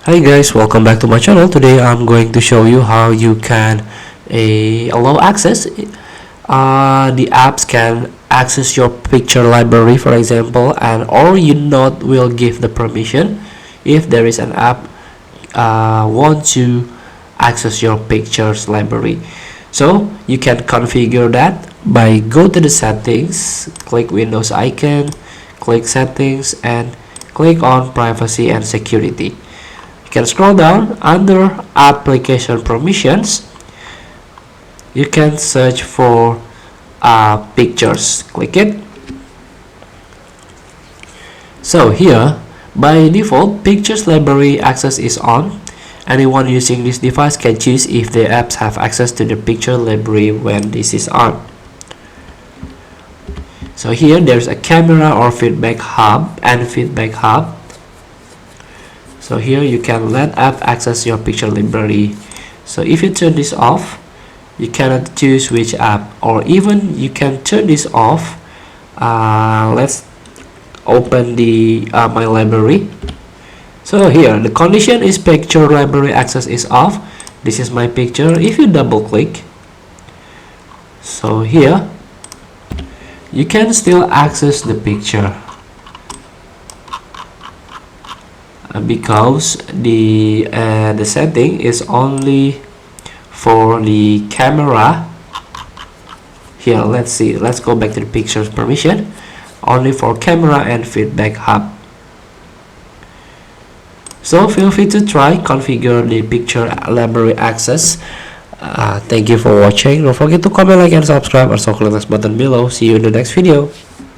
Hi guys, welcome back to my channel. Today I'm going to show you how you can allow access. The apps can access your picture library, for example, and or you not will give the permission if there is an app want to access your pictures library. So you can configure that by go to the settings, click Windows icon, click settings, and click on privacy and security. You can scroll down under application permissions. You can search for pictures. Click it. So here, by default, pictures library access is on. Anyone using this device can choose if the apps have access to the picture library when this is on. So here there's a camera or feedback hub and feedback hub. So here you can let app access your picture library. So if you turn this off, you cannot choose which app, or even you can turn this off. Let's open the my library. So here the condition is picture library access is off. This is my picture. If you double click, so here you can still access the picture because the setting is only for the camera. Here, let's see, let's go back to the pictures permission, only for camera and feedback hub. So feel free to try configure the picture library access. Thank you for watching. Don't forget to comment, like, and subscribe. Also click this button below. See you in the next video.